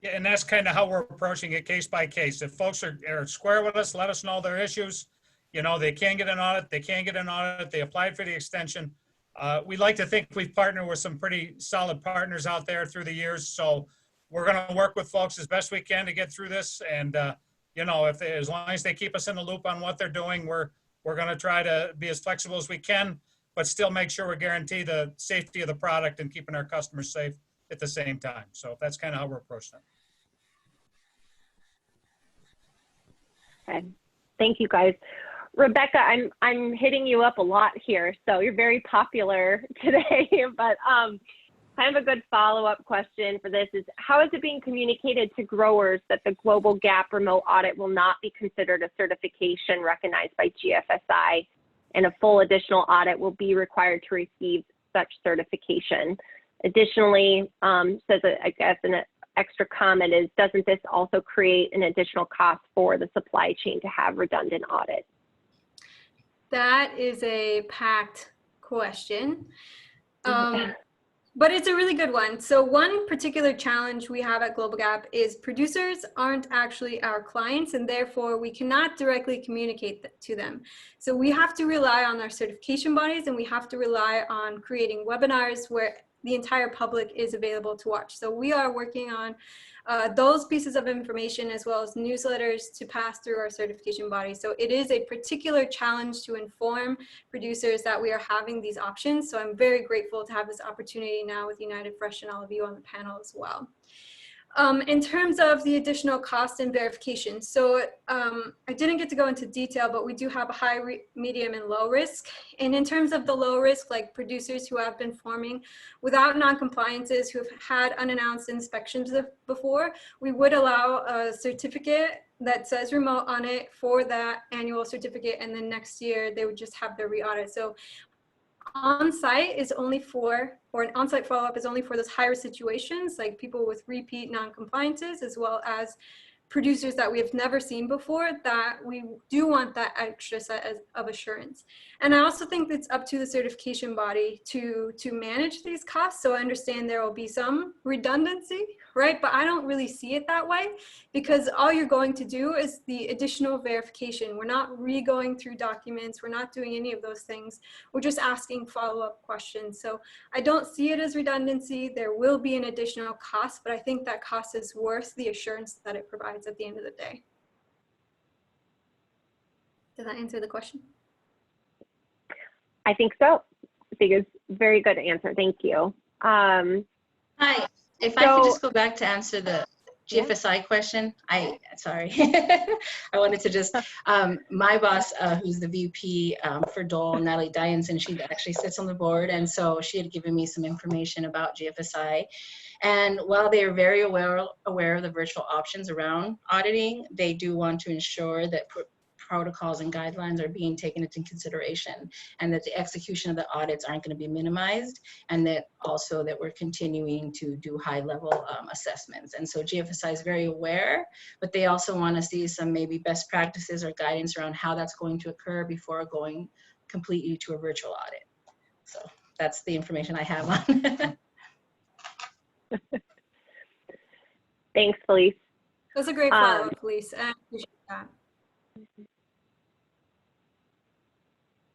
Yeah, and that's kind of how we're approaching it, case by case. If folks are square with us, let us know their issues. You know, they can't get an audit, they applied for the extension. We like to think we've partnered with some pretty solid partners out there through the years. So we're going to work with folks as best we can to get through this. And, you know, as long as they keep us in the loop on what they're doing, we're going to try to be as flexible as we can, but still make sure we guarantee the safety of the product and keeping our customers safe at the same time. So that's kind of how we're approaching it. Okay. Thank you, guys. Rebecca, I'm hitting you up a lot here, so you're very popular today, but kind of a good follow-up question for this is, how is it being communicated to growers that the GLOBAL.Ga.P remote audit will not be considered a certification recognized by GFSI, and a full additional audit will be required to receive such certification? Additionally, says, I guess, an extra comment is, doesn't this also create an additional cost for the supply chain to have redundant audits? That is a packed question, but it's a really good one. So one particular challenge we have at GLOBAL.Ga.P is producers aren't actually our clients, and therefore we cannot directly communicate to them. So we have to rely on our certification bodies, and we have to rely on creating webinars where the entire public is available to watch. So we are working on those pieces of information, as well as newsletters to pass through our certification body. So it is a particular challenge to inform producers that we are having these options. So I'm very grateful to have this opportunity now with United Fresh and all of you on the panel as well. In terms of the additional cost and verification, so I didn't get to go into detail, but we do have a high, medium, and low risk. And in terms of the low risk, like producers who have been farming without non-compliances, who have had unannounced inspections before, we would allow a certificate that says remote on it for that annual certificate, and then next year they would just have their re-audit. So on-site is only for, or an on-site follow-up is only for those higher situations, like people with repeat non-compliances, as well as producers that we have never seen before, that we do want that extra set of assurance. And I also think it's up to the certification body to manage these costs. So I understand there will be some redundancy, right? But I don't really see it that way, because all you're going to do is the additional verification. We're not re-going through documents. We're not doing any of those things. We're just asking follow-up questions. So I don't see it as redundancy. There will be an additional cost, but I think that cost is worth the assurance that it provides at the end of the day. Does that answer the question? I think so. I think it's a very good answer. Thank you. Hi, if I could just go back to answer the GFSI question. Sorry, I wanted to just, my boss, who's the VP for Dole, Natalie Dyenson, she actually sits on the board, and so she had given me some information about GFSI. And while they are very aware of the virtual options around auditing, they do want to ensure that protocols and guidelines are being taken into consideration, and that the execution of the audits aren't going to be minimized, and that also that we're continuing to do high-level assessments. And so GFSI is very aware, but they also want to see some maybe best practices or guidance around how that's going to occur before going completely to a virtual audit. So that's the information I have on. Thanks, Felice. That's a great follow-up, Felice. I appreciate that.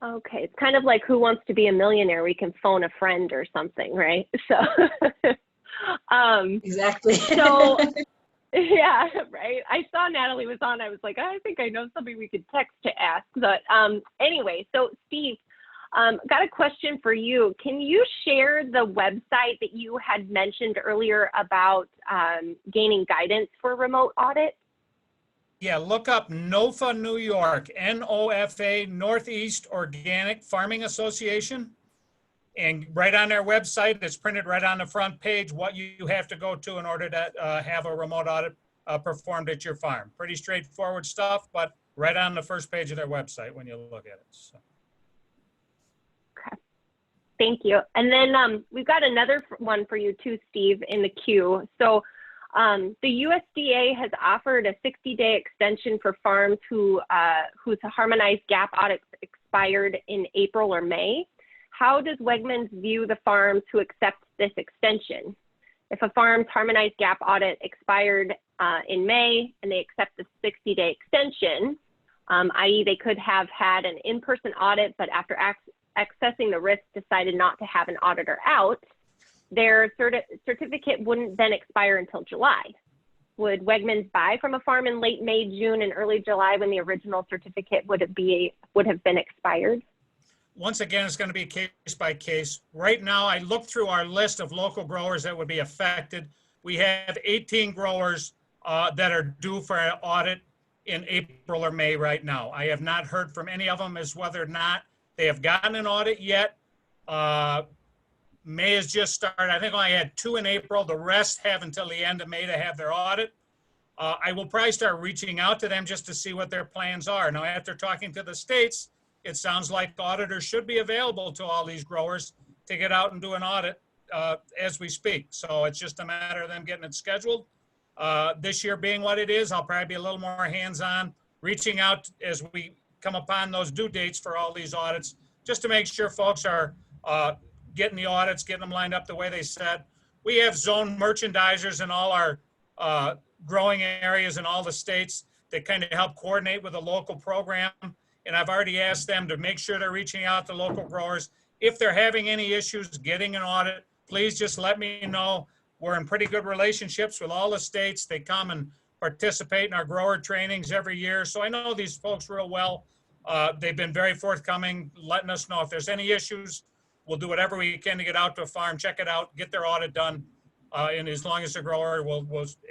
Okay, it's kind of like Who Wants to Be a Millionaire? We can phone a friend or something, right? So, exactly. So, yeah, right. I saw Natalie was on. I was like, I think I know somebody we could text to ask. But anyway, so Steve, got a question for you. Can you share the website that you had mentioned earlier about gaining guidance for remote audit? Yeah, look up NOFA New York, N-O-F-A, Northeast Organic Farming Association. And right on their website, it's printed right on the front page what you have to go to in order to have a remote audit performed at your farm. Pretty straightforward stuff, but right on the first page of their website when you look at it. So. Okay, thank you. And then we've got another one for you too, Steve, in the queue. So the USDA has offered a 60-day extension for farms whose harmonized GAP audits expired in April or May. How does Wegmans view the farms who accept this extension? If a farm's harmonized GAP audit expired in May and they accept the 60-day extension, i.e. they could have had an in-person audit, but after accessing the risk decided not to have an auditor out, their certificate wouldn't then expire until July. Would Wegmans buy from a farm in late May, June, and early July when the original certificate would have been expired? Once again, it's going to be case by case. Right now, I looked through our list of local growers that would be affected. We have 18 growers that are due for an audit in April or May right now. I have not heard from any of them as whether or not they have gotten an audit yet. May has just started. I think I had 2 in April. The rest have until the end of May to have their audit. I will probably start reaching out to them just to see what their plans are. Now, after talking to the states, it sounds like auditors should be available to all these growers to get out and do an audit as we speak. So it's just a matter of them getting it scheduled. This year being what it is, I'll probably be a little more hands-on, reaching out as we come upon those due dates for all these audits, just to make sure folks are getting the audits, getting them lined up the way they said. We have zone merchandisers in all our growing areas in all the states that kind of help coordinate with the local program. And I've already asked them to make sure they're reaching out to local growers. If they're having any issues getting an audit, please just let me know. We're in pretty good relationships with all the states. They come and participate in our grower trainings every year. So I know these folks real well. They've been very forthcoming, letting us know if there's any issues. We'll do whatever we can to get out to a farm, check it out, get their audit done. And as long as the grower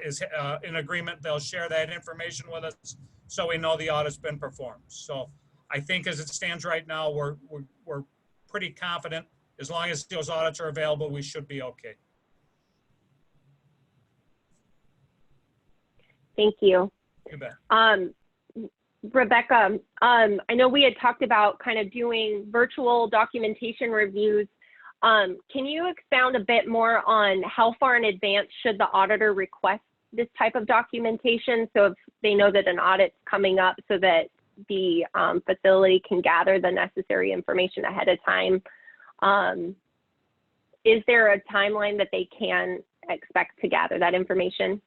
is in agreement, they'll share that information with us so we know the audit's been performed. So I think as it stands right now, we're pretty confident. As long as those audits are available, we should be okay. Thank you. You bet. Rebecca, I know we had talked about kind of doing virtual documentation reviews. Can you expound a bit more on how far in advance should the auditor request this type of documentation, so if they know that an audit's coming up, so that the facility can gather the necessary information ahead of time? Is there a timeline that they can expect to gather that information?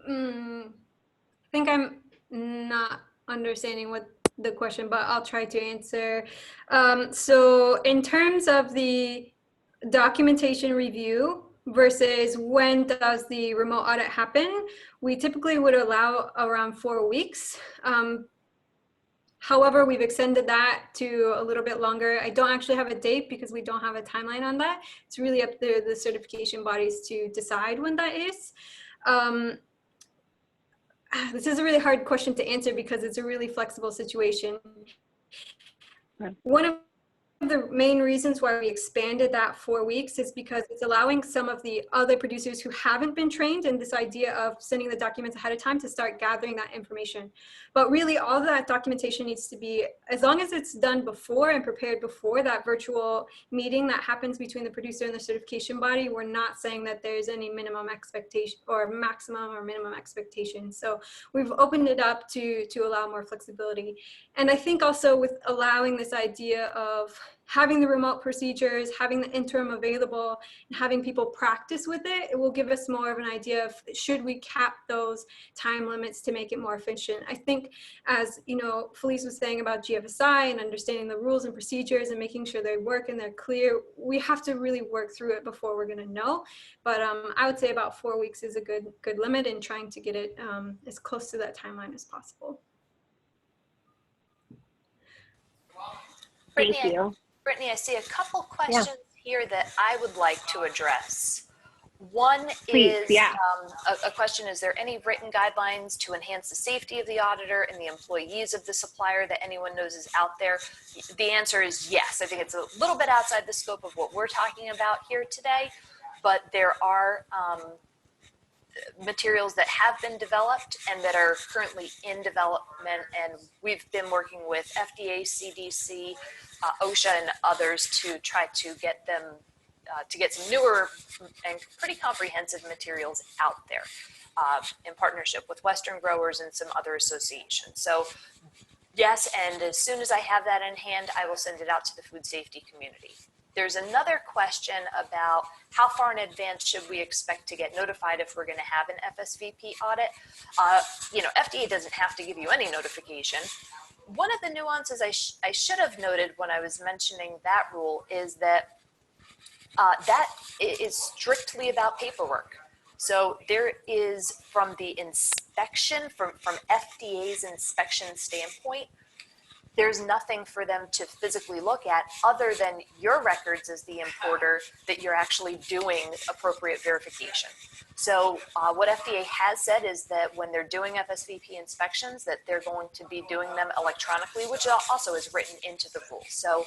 I think I'm not understanding what the question, but I'll try to answer. So in terms of the documentation review versus when does the remote audit happen, we typically would allow around 4 weeks. However, we've extended that to a little bit longer. I don't actually have a date because we don't have a timeline on that. It's really up to the certification bodies to decide when that is. This is a really hard question to answer because it's a really flexible situation. Right. One of the main reasons why we expanded that 4 weeks is because it's allowing some of the other producers who haven't been trained in this idea of sending the documents ahead of time to start gathering that information. But really all of that documentation needs to be, as long as it's done before and prepared before that virtual meeting that happens between the producer and the certification body, we're not saying that there's any minimum expectation or maximum or minimum expectation. So we've opened it up to allow more flexibility. And I think also with allowing this idea of having the remote procedures, having the interim available, and having people practice with it, it will give us more of an idea of should we cap those time limits to make it more efficient. I think, as you know, Felice was saying about GFSI and understanding the rules and procedures and making sure they work and they're clear, we have to really work through it before we're going to know. But I would say about 4 weeks is a good limit in trying to get it as close to that timeline as possible. Thank you. Brittany, I see a couple questions here that I would like to address. One is a question, is there any written guidelines to enhance the safety of the auditor and the employees of the supplier that anyone knows is out there? The answer is yes. I think it's a little bit outside the scope of what we're talking about here today, but there are materials that have been developed and that are currently in development, and we've been working with FDA, CDC, OSHA, and others to try to get them to get some newer and pretty comprehensive materials out there in partnership with Western growers and some other associations. So yes, and as soon as I have that in hand, I will send it out to the food safety community. There's another question about how far in advance should we expect to get notified if we're going to have an FSVP audit. You know, FDA doesn't have to give you any notification. one of the nuances I should have noted when I was mentioning that rule is that that is strictly about paperwork. So there is, from the inspection, from FDA's inspection standpoint, there's nothing for them to physically look at other than your records as the importer that you're actually doing appropriate verification. So what FDA has said is that when they're doing FSVP inspections, that they're going to be doing them electronically, which also is written into the rule. So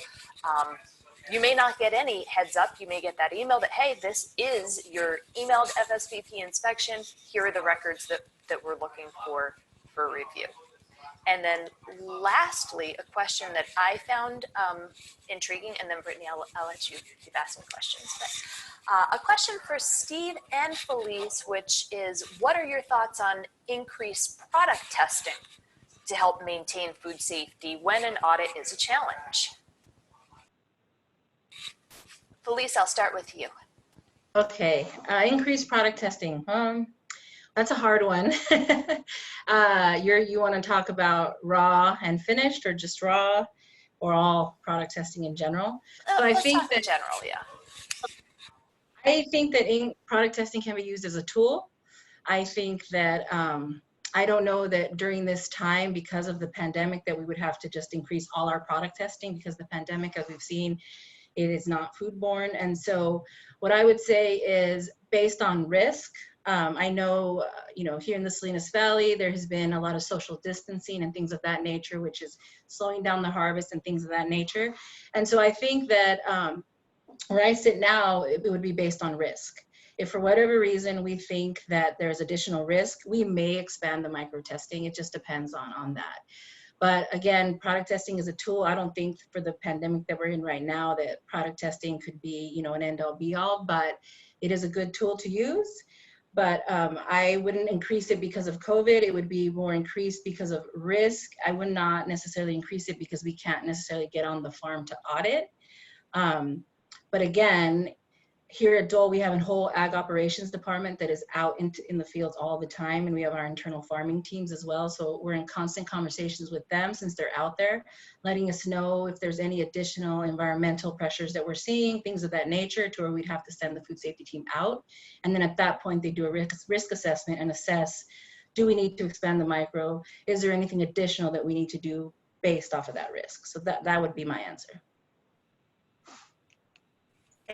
you may not get any heads up. You may get that email that, hey, this is your emailed FSVP inspection. Here are the records that we're looking for review. And then lastly, a question that I found intriguing, and then Brittany, I'll let you keep asking questions. But a question for Steve and Felice, which is, what are your thoughts on increased product testing to help maintain food safety when an audit is a challenge? Felice, I'll start with you. Okay, increased product testing. That's a hard one. You want to talk about raw and finished, or just raw, or all product testing in general? So Let's talk in general, yeah. I think that product testing can be used as a tool. I think that I don't know that during this time, because of the pandemic, that we would have to just increase all our product testing, because the pandemic, as we've seen, it is not foodborne. And so what I would say is, based on risk, I know, here in the Salinas Valley, there has been a lot of social distancing and things of that nature, which is slowing down the harvest and things of that nature. And so I think that where I sit now, it would be based on risk. If for whatever reason we think that there's additional risk, we may expand the micro testing. It just depends on that. But again, product testing is a tool. I don't think for the pandemic that we're in right now that product testing could be, an end-all be-all, but it is a good tool to use. But I wouldn't increase it because of COVID. It would be more increased because of risk. I would not necessarily increase it because we can't necessarily get on the farm to audit. But again, here at Dole, we have a whole ag operations department that is out in the fields all the time, and we have our internal farming teams as well. So we're in constant conversations with them, since they're out there, letting us know if there's any additional environmental pressures that we're seeing, things of that nature, to where we'd have to send the food safety team out. And then at that point, they do a risk assessment and assess, do we need to expand the micro? Is there anything additional that we need to do based off of that risk? So that would be my answer.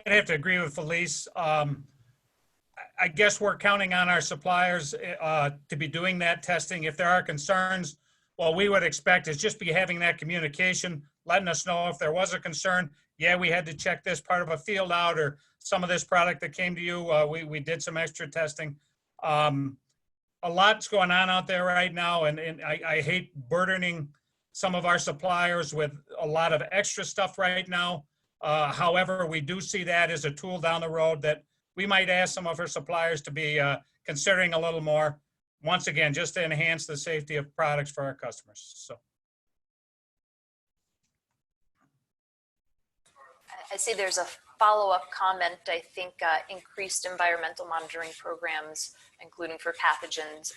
I have to agree with Felice. I guess we're counting on our suppliers to be doing that testing. If there are concerns, what we would expect is just be having that communication, letting us know if there was a concern. Yeah, we had to check this part of a field out, or some of this product that came to you, we did some extra testing. A lot's going on out there right now, and I hate burdening some of our suppliers with a lot of extra stuff right now. However, we do see that as a tool down the road that we might ask some of our suppliers to be considering a little more, once again, just to enhance the safety of products for our customers. So, I see there's a follow-up comment. I think increased environmental monitoring programs, including for pathogens,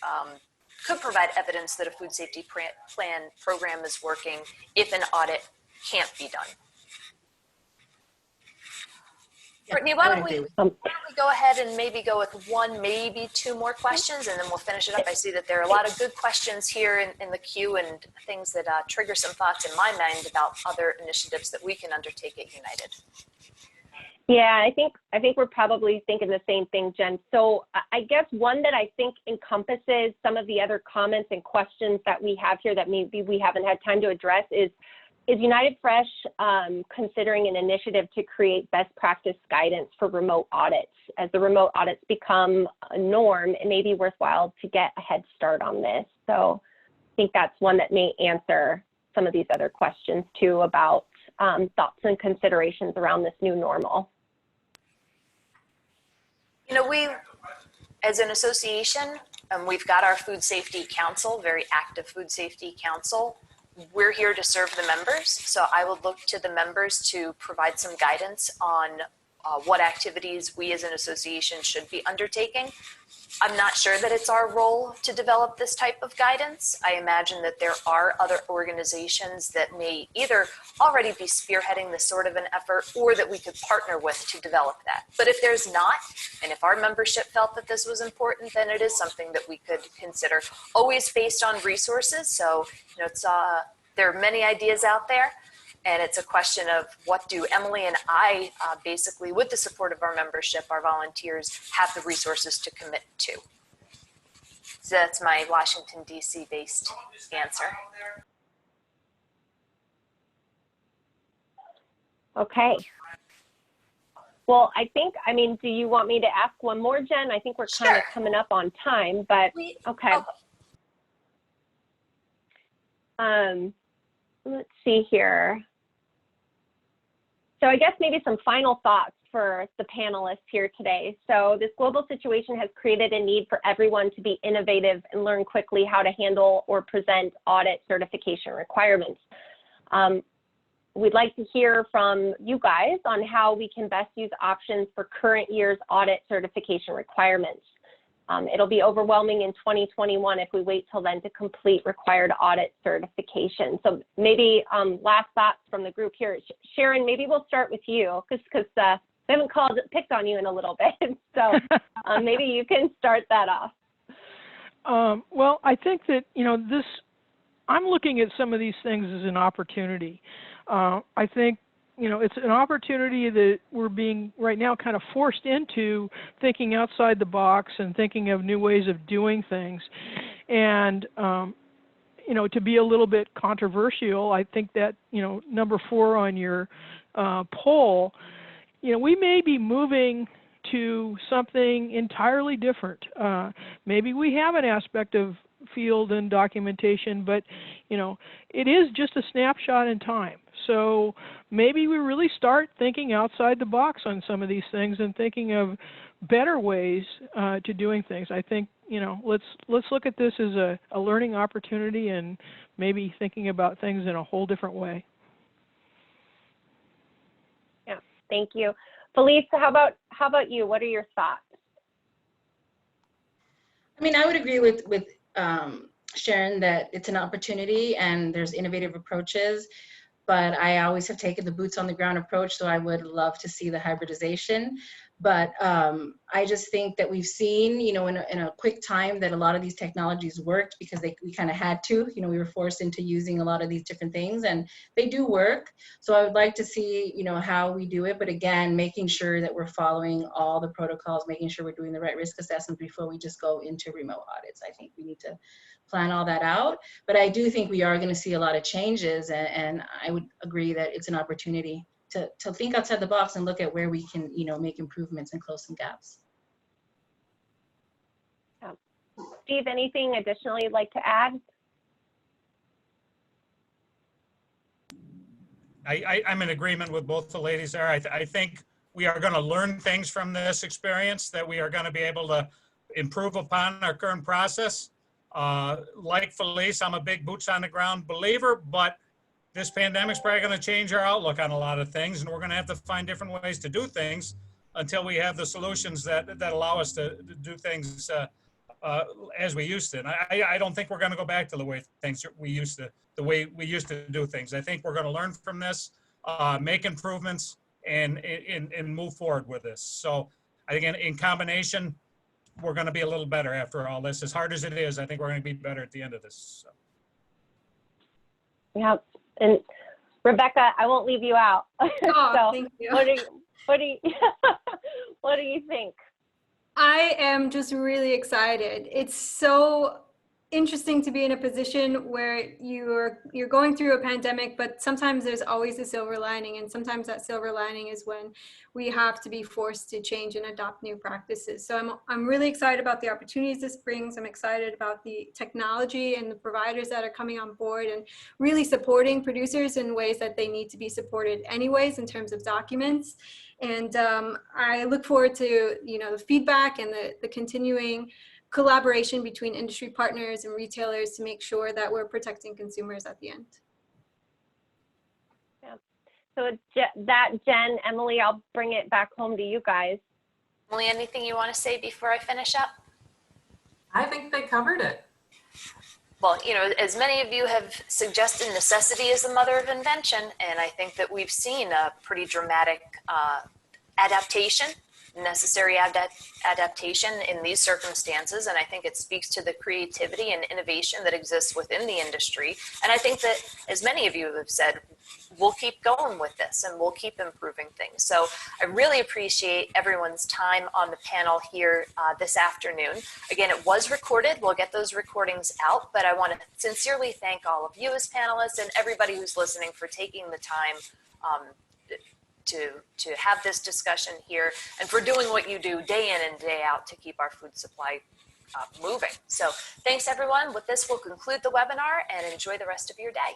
could provide evidence that a food safety plan program is working if an audit can't be done. Brittany, why don't we go ahead and maybe go with one, maybe two more questions, and then we'll finish it up. I see that there are a lot of good questions here in the queue, and things that trigger some thoughts in my mind about other initiatives that we can undertake at United. Yeah, I think we're probably thinking the same thing, Jen. So I guess one that I think encompasses some of the other comments and questions that we have here that maybe we haven't had time to address is United Fresh considering an initiative to create best practice guidance for remote audits? As the remote audits become a norm, it may be worthwhile to get a head start on this. So I think that's one that may answer some of these other questions too about thoughts and considerations around this new normal. We, as an association, we've got our Food Safety Council, very active Food Safety Council. We're here to serve the members, so I would look to the members to provide some guidance on what activities we as an association should be undertaking. I'm not sure that it's our role to develop this type of guidance. I imagine that there are other organizations that may either already be spearheading this sort of an effort or that we could partner with to develop that. But if there's not, and if our membership felt that this was important, then it is something that we could consider, always based on resources. So, you know, it's, there are many ideas out there. And it's a question of what do Emily and I, basically with the support of our membership, our volunteers, have the resources to commit to. So that's my Washington, D.C. based answer. Okay. Well, I think, I mean, do you want me to ask one more, Jen? I think we're kind of coming up on time, but okay. Let's see here. So I guess maybe some final thoughts for the panelists here today. So this global situation has created a need for everyone to be innovative and learn quickly how to handle or present audit certification requirements. We'd like to hear from you guys on how we can best use options for current year's audit certification requirements. It'll be overwhelming in 2021 if we wait till then to complete required audit certification. So maybe last thoughts from the group here. Sharan, maybe we'll start with you because we haven't picked on you in a little bit. So maybe you can start that off. Well, I think that, you know, I'm looking at some of these things as an opportunity. I think, you know, it's an opportunity that we're being right now kind of forced into thinking outside the box and thinking of new ways of doing things. And, you know, to be a little bit controversial, I think that, you know, number 4 on your poll, you know, we may be moving to something entirely different. Maybe we have an aspect of field and documentation, but, you know, it is just a snapshot in time. So maybe we really start thinking outside the box on some of these things and thinking of better ways to doing things. I think, you know, let's look at this as a learning opportunity and maybe thinking about things in a whole different way. Yeah, thank you. Felice, how about you? What are your thoughts? I mean, I would agree with Sharan that it's an opportunity and there's innovative approaches, but I always have taken the boots on the ground approach, so I would love to see the hybridization. But I just think that we've seen, you know, in a quick time that a lot of these technologies worked because we kind of had to, you know, we were forced into using a lot of these different things and they do work. So I would like to see, you know, how we do it. But again, making sure that we're following all the protocols, making sure we're doing the right risk assessment before we just go into remote audits. I think we need to plan all that out. But I do think we are going to see a lot of changes. And I would agree that it's an opportunity to think outside the box and look at where we can, you know, make improvements and close some gaps. Yeah. Steve, anything additionally you'd like to add? I'm in agreement with both the ladies there. I think we are going to learn things from this experience that we are going to be able to improve upon our current process. Like Felice, I'm a big boots on the ground believer, but this pandemic is probably going to change our outlook on a lot of things, and we're going to have to find different ways to do things until we have the solutions that allow us to do things as we used to. And I don't think we're going to go back to the way we used to do things. I think we're going to learn from this, make improvements, and move forward with this. So I think in combination, we're going to be a little better after all this. As hard as it is, I think we're going to be better at the end of this. So. Yeah. And Rebecca, I won't leave you out. Oh, so thank you. What do you think? I am just really excited. It's so interesting to be in a position where you're going through a pandemic, but sometimes there's always a silver lining, and sometimes that silver lining is when we have to be forced to change and adopt new practices. So I'm really excited about the opportunities this brings. I'm excited about the technology and the providers that are coming on board and really supporting producers in ways that they need to be supported anyways in terms of documents. And I look forward to, you know, the feedback and the continuing collaboration between industry partners and retailers to make sure that we're protecting consumers at the end. Yeah. So Jen, Emily, I'll bring it back home to you guys. Emily, anything you want to say before I finish up? I think they covered it. Well, you know, as many of you have suggested, necessity is the mother of invention, and I think that we've seen a pretty dramatic adaptation, necessary adaptation in these circumstances, and I think it speaks to the creativity and innovation that exists within the industry. And I think that, as many of you have said, we'll keep going with this and we'll keep improving things. So I really appreciate everyone's time on the panel here this afternoon. Again, it was recorded. We'll get those recordings out, but I want to sincerely thank all of you as panelists and everybody who's listening for taking the time to have this discussion here and for doing what you do day in and day out to keep our food supply moving. So thanks everyone. With this, we'll conclude the webinar and enjoy the rest of your day.